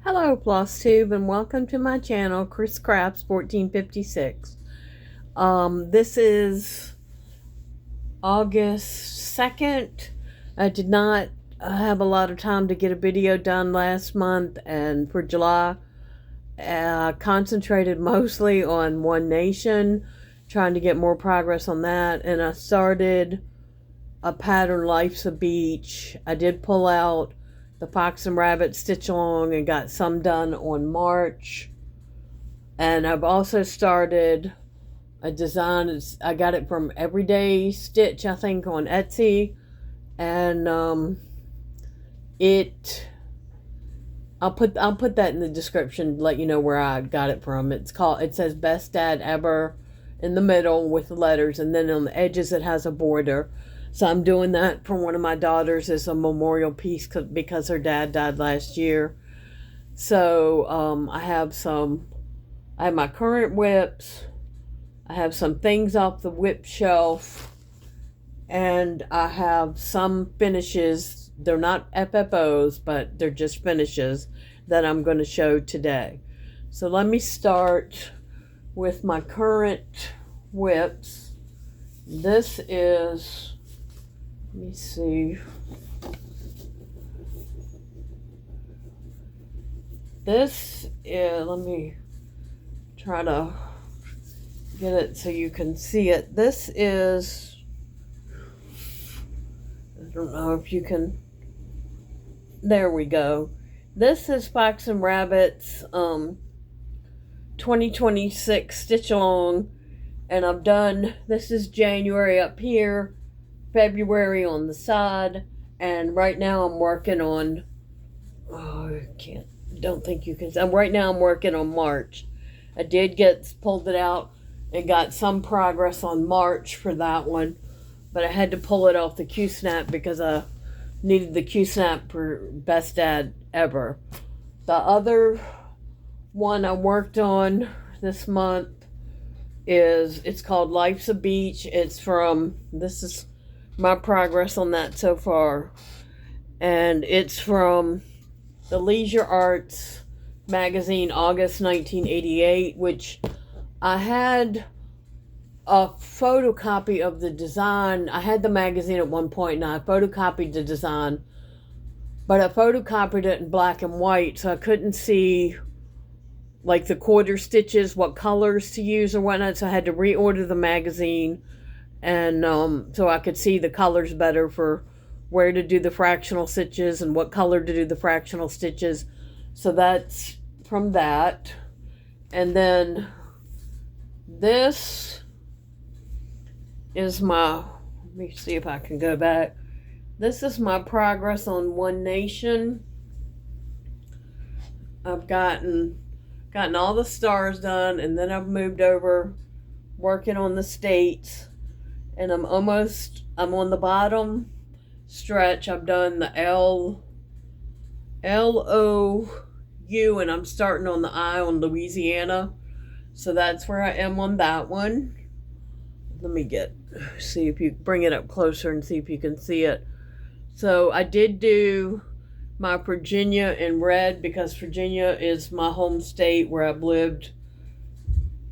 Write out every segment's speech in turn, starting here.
Hello, Flosstube, and welcome to my channel, Chris Crafts 1456. This is August 2nd. I did not have a lot of time to get a video done last month, and for July, concentrated mostly on One Nation, trying to get more progress on that, and I started a pattern Life's a Beach. I did pull out the Fox and Rabbit stitch along and got some done on March. And I've also started a design. I got it from Everyday Stitch, I think, on Etsy. And I'll put that in the description, let you know where I got it from. It says Best Dad Ever in the middle with the letters, and then on the edges it has a border. So I'm doing that for one of my daughters as a memorial piece because her dad died last year. So I have my current whips. I have some things off the whip shelf. And I have some finishes. They're not FFOs, but they're just finishes that I'm going to show today. So let me start with my current whips. This is... Let me see. This is, let me try to get it so you can see it. This is, I don't know if you can, there we go. This is Fox and Rabbit's 2026 stitch along, and I've done, this is January up here, February on the side, and right now I'm working on, right now I'm working on March. I did pulled it out and got some progress on March for that one, but I had to pull it off the Q-snap because I needed the Q-snap for Best Dad Ever. The other one I worked on this month it's called Life's a Beach. This is my progress on that so far, and it's from the Leisure Arts magazine, August 1988, which I had a photocopy of the design. I had the magazine at one point, and I photocopied the design, but I photocopied it in black and white, so I couldn't see like the quarter stitches, what colors to use or whatnot, so I had to reorder the magazine. And so I could see the colors better for where to do the fractional stitches and what color to do the fractional stitches. So that's from that. And then this is let me see if I can go back. This is my progress on One Nation. I've gotten all the stars done, and then I've moved over working on the states. And I'm on the bottom stretch. I've done the L-O-U, and I'm starting on the I on Louisiana. So that's where I am on that one. Let me see if you bring it up closer and see if you can see it. So I did do my Virginia in red because Virginia is my home state where I've lived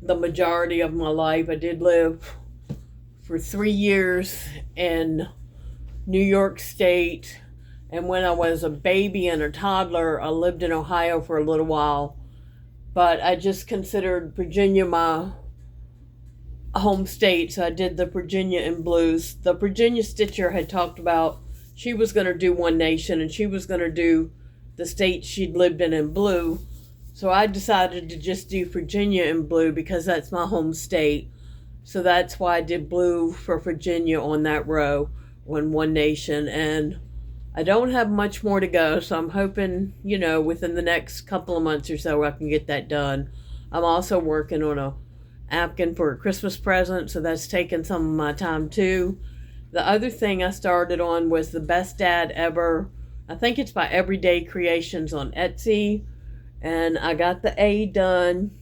the majority of my life. I did live for 3 years in New York State, and when I was a baby and a toddler, I lived in Ohio for a little while, but I just considered Virginia my home state, so I did the Virginia in blues. The Virginia stitcher had talked about she was going to do One Nation, and she was going to do the state she'd lived in blue, so I decided to just do Virginia in blue because that's my home state. So that's why I did blue for Virginia on that row on One Nation. And I don't have much more to go, so I'm hoping, within the next couple of months or so I can get that done. I'm also working on a napkin for a Christmas present, so that's taking some of my time too. The other thing I started on was the Best Dad Ever. I think it's by Everyday Creations on Etsy. And I got the A done,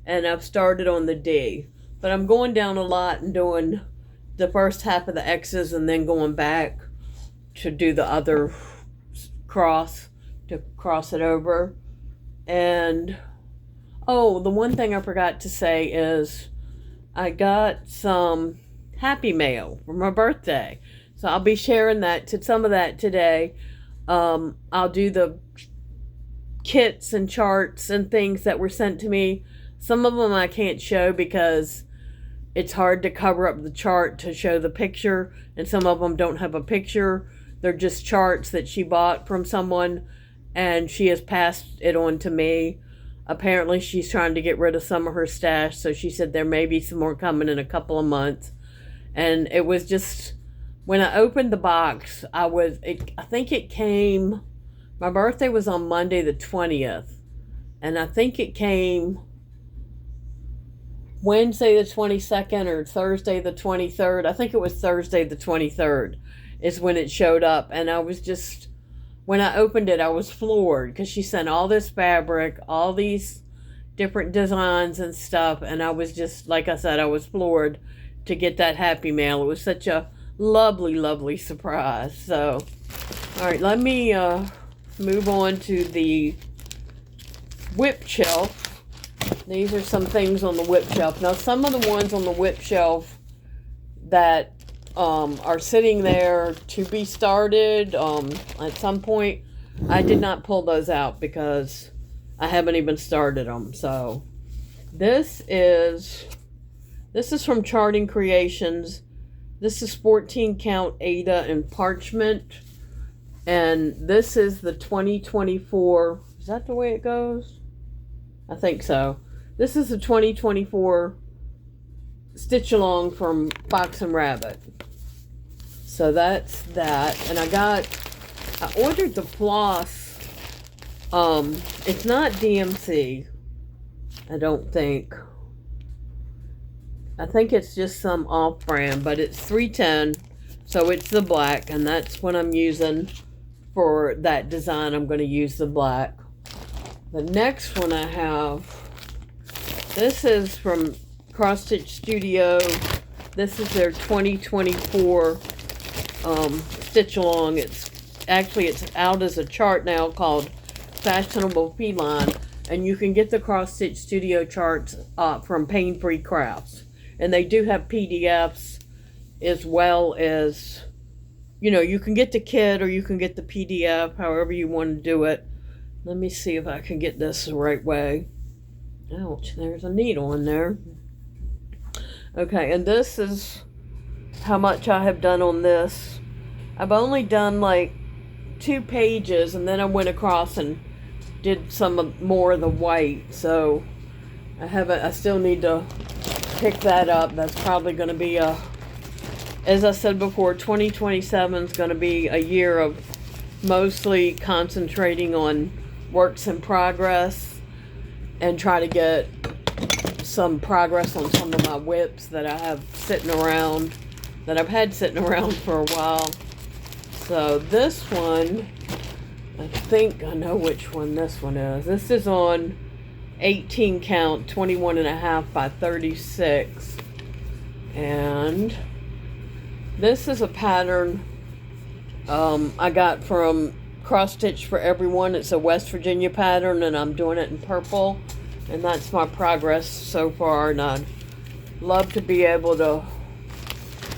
and I've started on the D. But I'm going down a lot and doing the first half of the X's and then going back to do the other cross, to cross it over. And, oh, the one thing I forgot to say is I got some Happy Mail for my birthday. So I'll be sharing some of that today. I'll do the kits and charts and things that were sent to me. Some of them I can't show because it's hard to cover up the chart to show the picture, and some of them don't have a picture. They're just charts that she bought from someone, and she has passed it on to me. Apparently she's trying to get rid of some of her stash, so she said there may be some more coming in a couple of months. And it was just, when I opened the box, I think it came, my birthday was on Monday the 20th, and I think it came Wednesday the 22nd or Thursday the 23rd. I think it was Thursday the 23rd is when it showed up. And I was just, when I opened it, I was floored because she sent all this fabric, all these different designs and stuff. And I was just, like I said, I was floored to get that Happy Mail. It was such a lovely, lovely surprise. So, all right, let me move on to the whip shelf. These are some things on the whip shelf. Now, some of the ones on the whip shelf that are sitting there to be started at some point, I did not pull those out because I haven't even started them. So this is from Charting Creations. This is 14 count Ada in parchment, and this is the 2024. Is that the way it goes? I think so. This is the 2024 stitch along from Fox and Rabbit. So that's that. And I ordered the floss. It's not DMC, I don't think. I think it's just some off-brand, but it's 310, so it's the black, and that's what I'm using for that design. I'm going to use the black. The next one I have, this is from Cross Stitch Studio. This is their 2024 stitch along. It's out as a chart now called Fashionable Feline, and you can get the Cross Stitch Studio charts from Pain Free Crafts. And they do have PDFs as well as, you can get the kit or you can get the PDF, however you want to do it. Let me see if I can get this the right way. Ouch, there's a needle in there. Okay, and this is how much I have done on this. I've only done like 2 pages, and then I went across and did some more of the white. So I still need to pick that up. That's probably going to be as I said before, 2027 is going to be a year of mostly concentrating on works in progress and try to get some progress on some of my whips that I have sitting around, that I've had sitting around for a while. So this one, I think I know which one this one is. This is on 18 count, 21.5 by 36. And this is a pattern I got from Cross Stitch for Everyone. It's a West Virginia pattern, and I'm doing it in purple. And that's my progress so far, and I'd love to be able to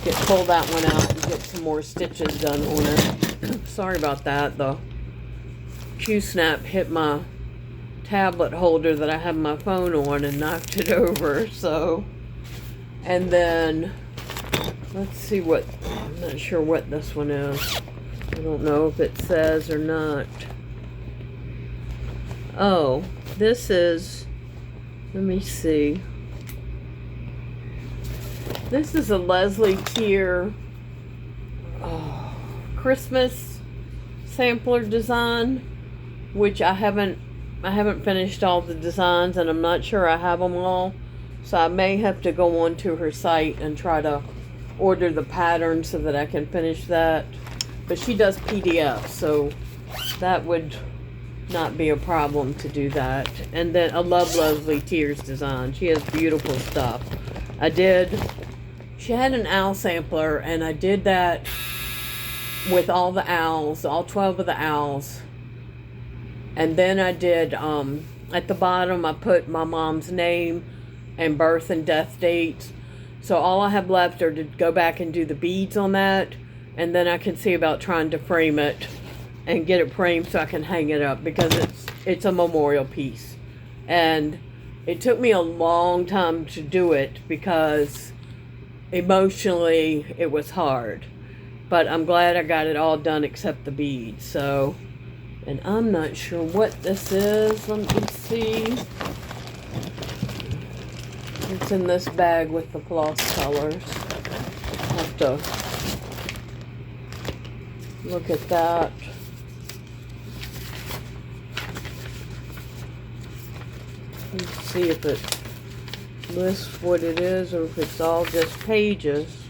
pull that one out and get some more stitches done on it. Sorry about that. The Q-snap hit my tablet holder that I have my phone on and knocked it over. So, and then let's see I'm not sure what this one is. I don't know if it says or not. Oh, this is, let me see. This is a Leslie Tier Christmas sampler design, which I haven't finished all the designs, and I'm not sure I have them all. So I may have to go onto her site and try to order the pattern so that I can finish that. But she does PDFs, so that would not be a problem to do that. And then I love Leslie Tier's design. She has beautiful stuff. She had an owl sampler, and I did that with all the owls, all 12 of the owls. And then I did At the bottom, I put my mom's name and birth and death dates. So all I have left are to go back and do the beads on that. And then I can see about trying to frame it and get it framed so I can hang it up, because it's a memorial piece. And it took me a long time to do it because emotionally it was hard. But I'm glad I got it all done except the beads. So, and I'm not sure what this is. Let me see. It's in this bag with the floss colors. I'll have to look at that. Let's see if it lists what it is or if it's all just pages.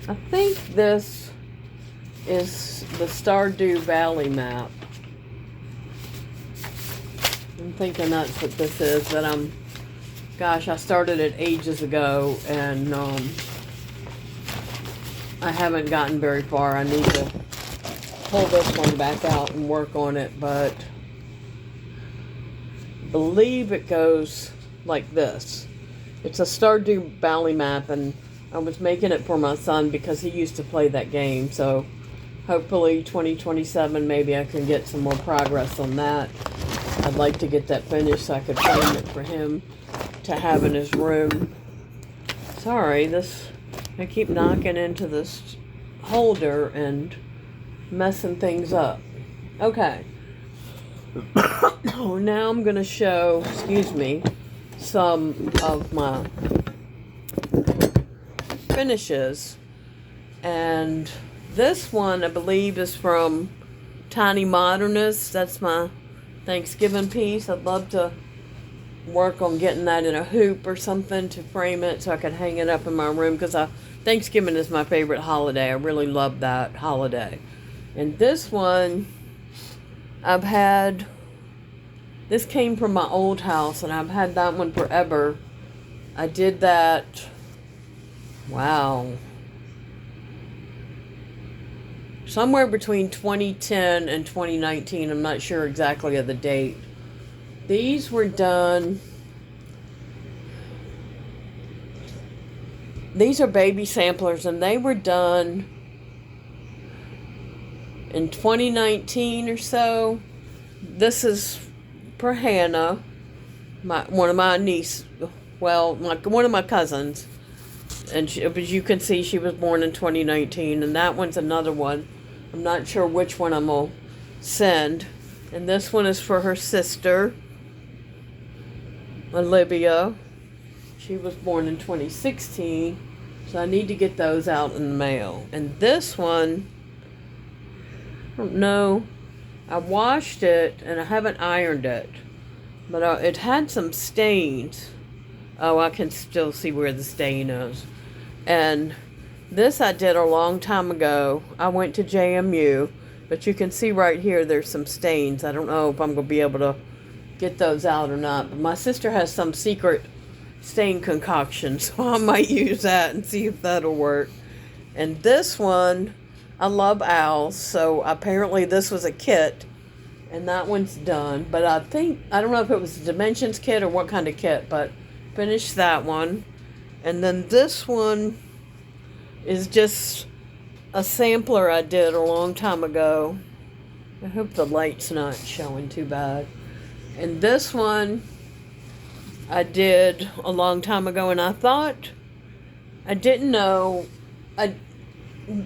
I think this is the Stardew Valley map. I'm thinking that's what this is, but gosh, I started it ages ago, and I haven't gotten very far. I need to pull this one back out and work on it, but I believe it goes like this. It's a Stardew Valley map, and I was making it for my son because he used to play that game, so hopefully 2027 maybe I can get some more progress on that. I'd like to get that finished so I could frame it for him to have in his room. Sorry, I keep knocking into this holder and messing things up. Okay. Now I'm going to show, some of my finishes. And this one, I believe, is from Tiny Modernist. That's my Thanksgiving piece. I'd love to work on getting that in a hoop or something to frame it so I could hang it up in my room, because Thanksgiving is my favorite holiday. I really love that holiday. And this one, this came from my old house, and I've had that one forever. I did that, wow, somewhere between 2010 and 2019. I'm not sure exactly of the date. These were done, these are baby samplers, and they were done in 2019 or so. This is for Hannah, one of my niece, one of my cousins. And as you can see, she was born in 2019. And that one's another one. I'm not sure which one I'm going to send. And this one is for her sister, Olivia. She was born in 2016. So I need to get those out in the mail. And this one, I don't know. I washed it and I haven't ironed it. But it had some stains. Oh, I can still see where the stain is. And this I did a long time ago. I went to JMU, but you can see right here there's some stains. I don't know if I'm going to be able to get those out or not. But my sister has some secret stain concoction, so I might use that and see if that'll work. And this one, I love owls, so apparently this was a kit, and that one's done. But I don't know if it was a Dimensions kit or what kind of kit, but finished that one. And then this one is just a sampler I did a long time ago. I hope the light's not showing too bad. And this one I did a long time ago, and I thought, I didn't know,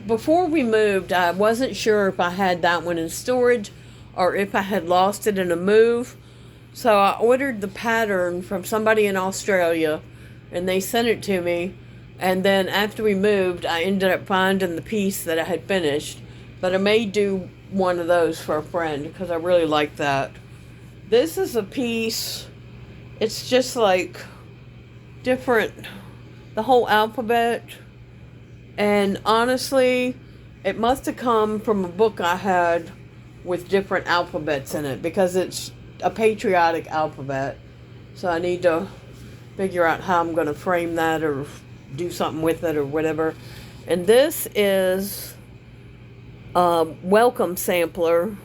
before we moved, I wasn't sure if I had that one in storage or if I had lost it in a move. So I ordered the pattern from somebody in Australia, and they sent it to me. And then after we moved, I ended up finding the piece that I had finished. But I may do one of those for a friend because I really like that. This is a piece, it's just like different, the whole alphabet. And honestly, it must have come from a book I had with different alphabets in it, because it's a patriotic alphabet. So I need to figure out how I'm going to frame that or do something with it or whatever. And this is a welcome sampler.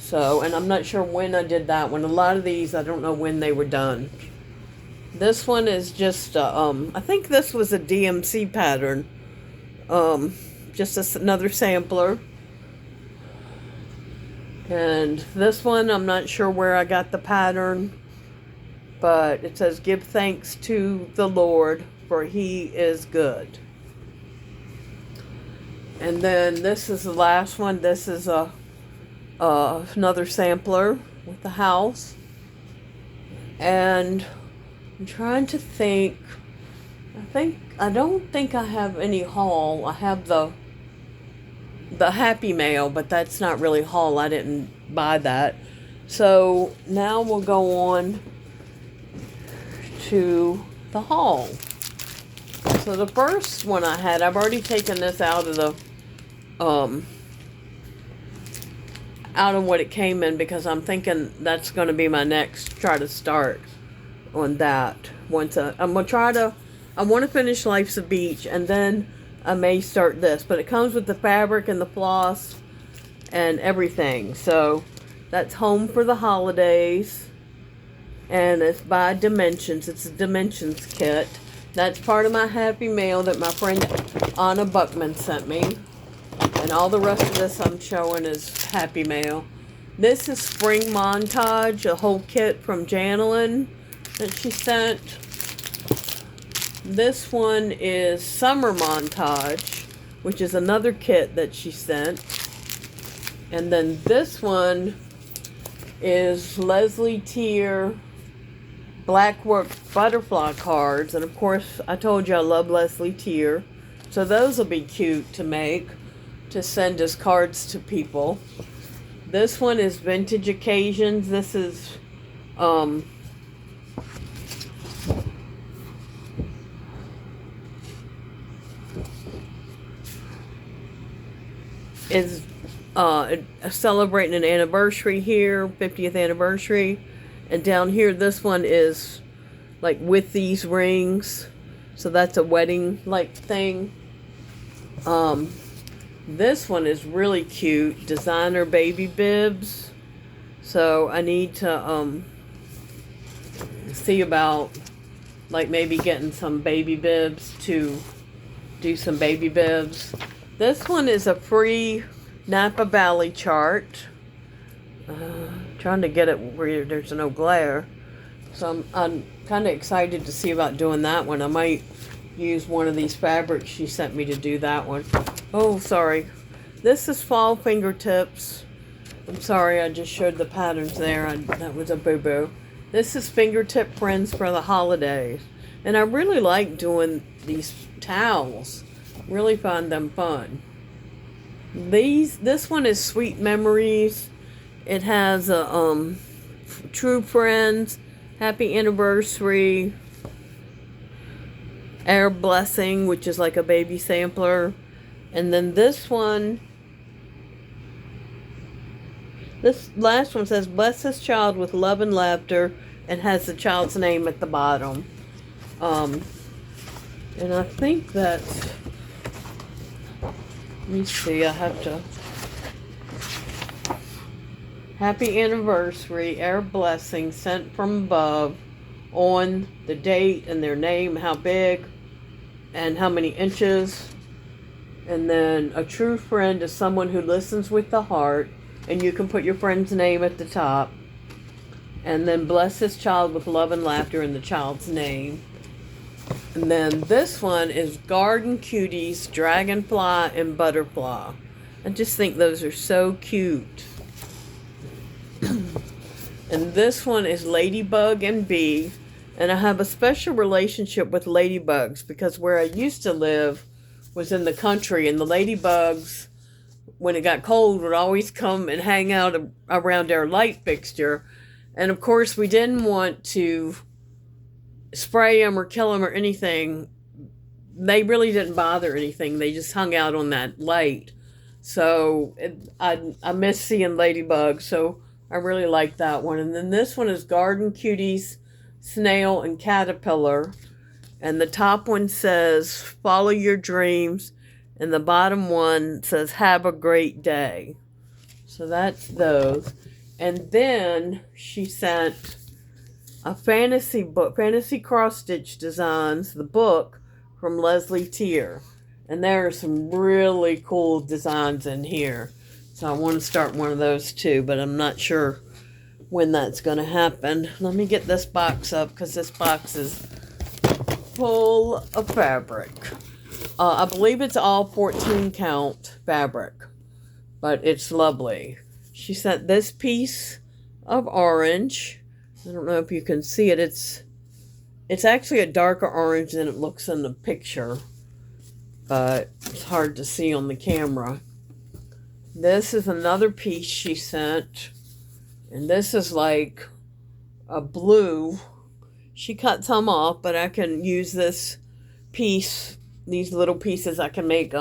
So, and I'm not sure when I did that one. A lot of these, I don't know when they were done. This one is just, I think this was a DMC pattern. Just another sampler. And this one, I'm not sure where I got the pattern, but it says, "Give thanks to the Lord, for he is good." And then this is the last one. This is another sampler with the house. And I'm trying to think. I don't think I have any haul. I have the Happy Mail, but that's not really haul. I didn't buy that. So now we'll go on to the haul. So the first one I had, I've already taken this out of the out of what it came in, because I'm thinking that's going to be my next try to start on that. I'm going to try to, I want to finish Life's a Beach, and then I may start this, but it comes with the fabric and the floss and everything. So that's Home for the Holidays, and it's by Dimensions. It's a Dimensions kit. That's part of my Happy Mail that my friend Anna Buckman sent me. And all the rest of this I'm showing is Happy Mail. This is Spring Montage, a whole kit from Janelyn that she sent. This one is Summer Montage, which is another kit that she sent. And then this one is Leslie Tier Blackwork Butterfly cards. And of course, I told you I love Leslie Tier. So those will be cute to make, to send as cards to people. This one is Vintage Occasions. This is celebrating an anniversary here, 50th anniversary. And down here, this one is like with these rings. So that's a wedding like thing. This one is really cute. Designer baby bibs. So I need to see about like maybe getting some baby bibs to do some baby bibs. This one is a free Napa Valley chart. Trying to get it where there's no glare. So I'm kind of excited to see about doing that one. I might use one of these fabrics she sent me to do that one. Oh, sorry. This is Fall Fingertips. I'm sorry, I just showed the patterns there. That was a boo-boo. This is Fingertip Friends for the Holidays. And I really like doing these towels. Really find them fun. This one is Sweet Memories. It has a True Friends, Happy Anniversary, Air Blessing, which is like a baby sampler. And then this one, this last one says, "Bless this child with love and laughter," and has the child's name at the bottom. And I think that, let me see, I have to, Happy Anniversary, Air Blessing, sent from above, on the date and their name, how big and how many inches. And then a true friend is someone who listens with the heart, and you can put your friend's name at the top. And then bless this child with love and laughter in the child's name. And then this one is Garden Cuties, Dragonfly and Butterfly. I just think those are so cute. And this one is Ladybug and Bee. And I have a special relationship with ladybugs because where I used to live was in the country, and the ladybugs, when it got cold, would always come and hang out around our light fixture. And of course, we didn't want to spray them or kill them or anything. They really didn't bother anything. They just hung out on that light. So I miss seeing ladybugs. So I really like that one. And then this one is Garden Cuties, Snail and Caterpillar. And the top one says, "Follow your dreams." And the bottom one says, "Have a great day." So that's those. And then she sent a fantasy book, Fantasy Cross Stitch Designs, the book from Leslie Tier. And there are some really cool designs in here. So I want to start one of those too, but I'm not sure when that's going to happen. Let me get this box up because this box is full of fabric. I believe it's all 14 count fabric, but it's lovely. She sent this piece of orange. I don't know if you can see it. It's actually a darker orange than it looks in the picture, but it's hard to see on the camera. This is another piece she sent, and this is like a blue. She cut some off, but I can use this piece, these little pieces, I can make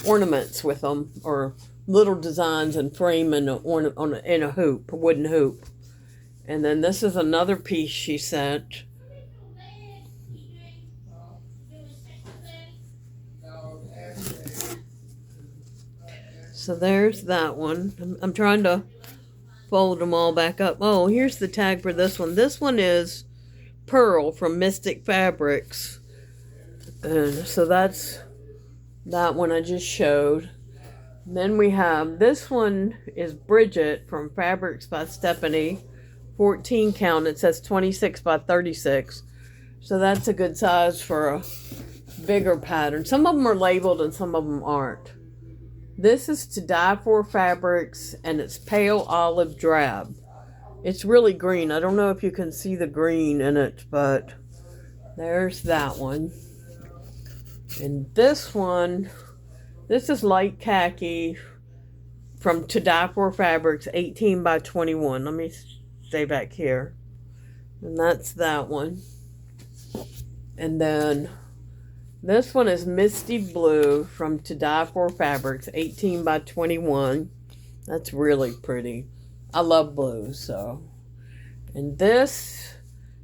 ornaments with them, or little designs and frame in a hoop, a wooden hoop. And then this is another piece she sent. So there's that one. I'm trying to fold them all back up. Oh, here's the tag for this one. This one is Pearl from Mystic Fabrics. And so that's that one I just showed. Then we have, this one is Bridget from Fabrics by Stephanie. 14 count. It says 26 by 36. So that's a good size for a bigger pattern. Some of them are labeled and some of them aren't. This is To Die For Fabrics, and it's pale olive drab. It's really green. I don't know if you can see the green in it, but there's that one. And this one, this is light khaki from To Die For Fabrics, 18 by 21. Let me stay back here. And that's that one. And then this one is Misty Blue from To Die For Fabrics, 18 by 21. That's really pretty. I love blue, so. And this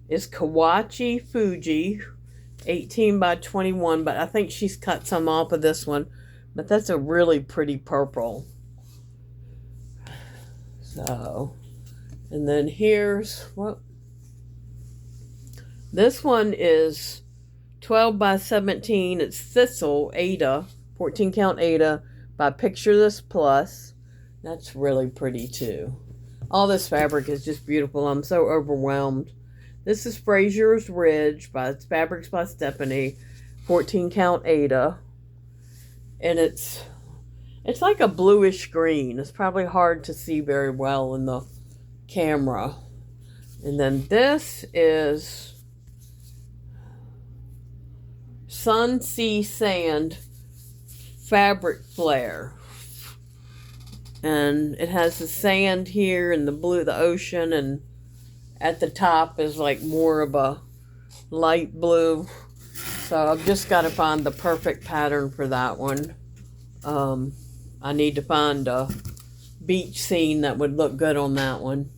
is Kawachi Fuji, 18 by 21, but I think she's cut some off of this one. But that's a really pretty purple. So, and then here's, what? This one is 12 by 17. It's Thistle Ada, 14 count Ada by Picture This Plus. That's really pretty too. All this fabric is just beautiful. I'm so overwhelmed. This is Frazier's Ridge by Fabrics by Stephanie, 14 count Ada. And it's like a bluish green. It's probably hard to see very well in the camera. And then this is Sun, Sea, Sand Fabric Flare. And it has the sand here and the blue, the ocean, and at the top is like more of a light blue. So I've just got to find the perfect pattern for that one. I need to find a beach scene that would look good on that one.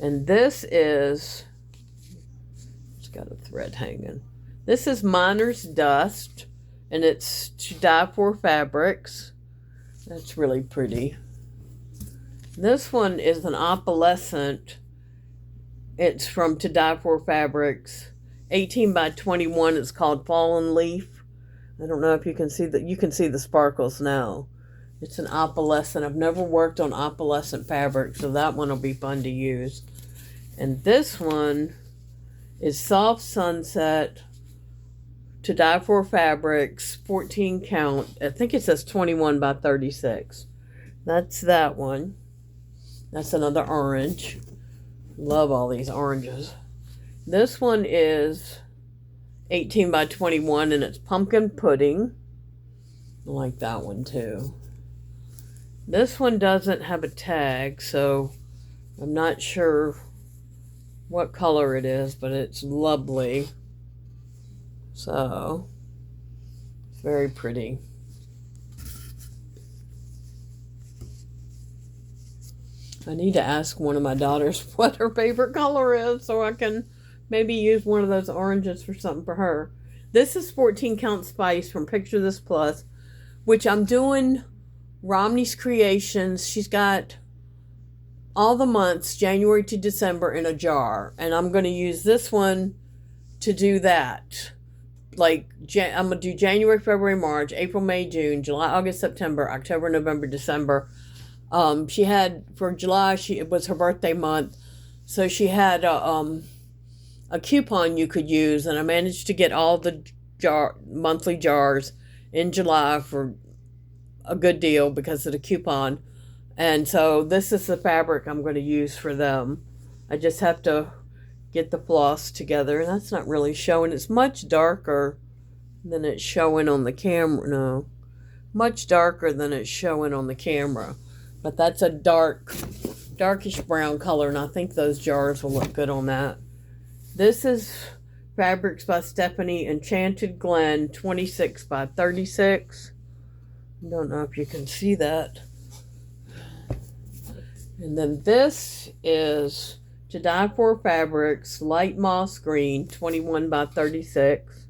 And this is, it's got a thread hanging. This is Miner's Dust, and it's To Die For Fabrics. That's really pretty. This one is an opalescent. It's from To Die For Fabrics, 18 by 21. It's called Fallen Leaf. I don't know if you can see that. You can see the sparkles now. It's an opalescent. I've never worked on opalescent fabric, so that one will be fun to use. And this one is Soft Sunset, To Die For Fabrics, 14 count. I think it says 21 by 36. That's that one. That's another orange. Love all these oranges. This one is 18 by 21, and it's Pumpkin Pudding. I like that one too. This one doesn't have a tag, so I'm not sure what color it is, but it's lovely. So, it's very pretty. I need to ask one of my daughters what her favorite color is so I can maybe use one of those oranges for something for her. This is 14 count Spice from Picture This Plus, which I'm doing Romney's Creations. She's got all the months, January to December, in a jar. And I'm going to use this one to do that. Like, I'm going to do January, February, March, April, May, June, July, August, September, October, November, December. She had, for July, it was her birthday month. So she had a coupon you could use. And I managed to get all the monthly jars in July for a good deal because of the coupon. And so this is the fabric I'm going to use for them. I just have to get the floss together, and that's not really showing. It's much darker than it's showing on the camera. No, much darker than it's showing on the camera. But that's a darkish brown color, and I think those jars will look good on that. This is Fabrics by Stephanie, Enchanted Glen, 26 by 36. I don't know if you can see that. And then this is To Die For Fabrics, Light Moss Green, 21 by 36.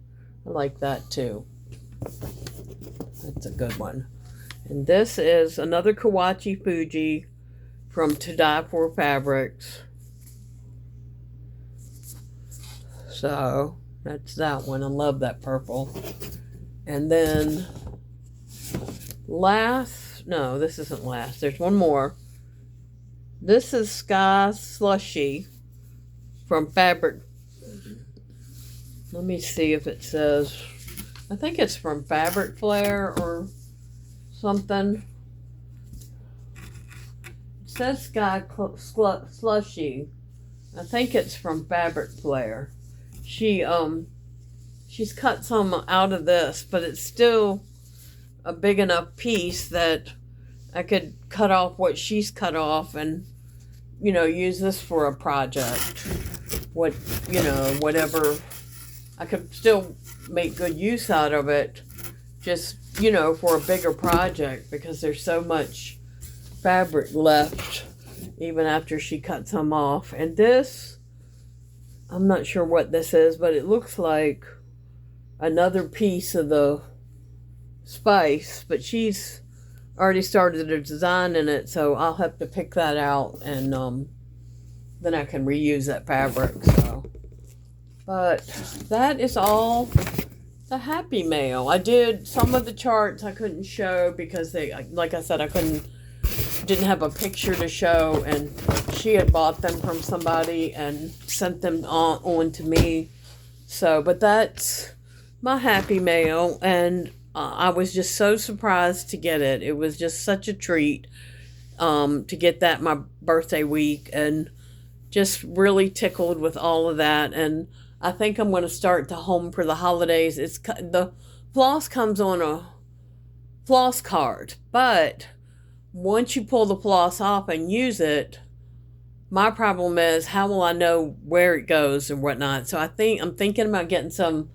I like that too. That's a good one. And this is another Kawachi Fuji from To Die For Fabrics. So that's that one. I love that purple. And then no, this isn't last. There's one more. This is Sky Slushy from Fabric. Let me see if it says. I think it's from Fabric Flare or something. It says Sky Slushy. I think it's from Fabric Flare. She's cut some out of this, but it's still a big enough piece that I could cut off what she's cut off and, use this for a project. Whatever. I could still make good use out of it, just, for a bigger project, because there's so much fabric left, even after she cut some off. And this, I'm not sure what this is, but it looks like another piece of the spice, but she's already started a design in it, so I'll have to pick that out, and then I can reuse that fabric. So, but that is all the Happy Mail. I did some of the charts I couldn't show because like I said, didn't have a picture to show, and she had bought them from somebody and sent them on to me. So, but that's my Happy Mail, and I was just so surprised to get it. It was just such a treat to get that my birthday week, and just really tickled with all of that. And I think I'm going to start the home for the holidays. The floss comes on a floss card, but once you pull the floss off and use it, my problem is, how will I know where it goes and whatnot? So I'm thinking about getting some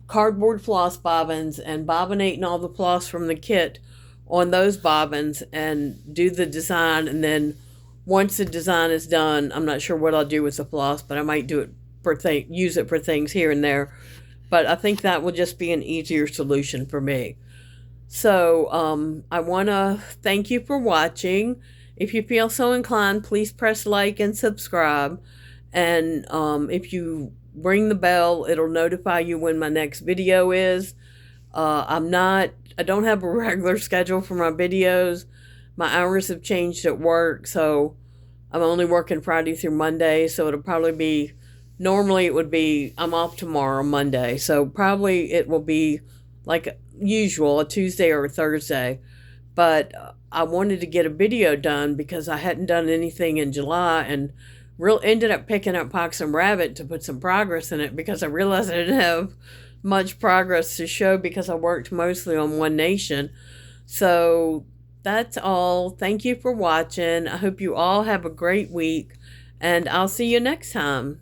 cardboard floss bobbins and bobbinating all the floss from the kit on those bobbins and do the design. And then once the design is done, I'm not sure what I'll do with the floss, but I might do it use it for things here and there. But I think that will just be an easier solution for me. So I want to thank you for watching. If you feel so inclined, please press like and subscribe. And if you ring the bell, it'll notify you when my next video is. I don't have a regular schedule for my videos. My hours have changed at work, so I'm only working Friday through Monday, so it'll probably be, normally it would be, I'm off tomorrow, Monday, so probably it will be like usual, a Tuesday or a Thursday. But I wanted to get a video done because I hadn't done anything in July, and ended up picking up Poxum Rabbit to put some progress in it, because I realized I didn't have much progress to show because I worked mostly on One Nation. So that's all. Thank you for watching. I hope you all have a great week, and I'll see you next time.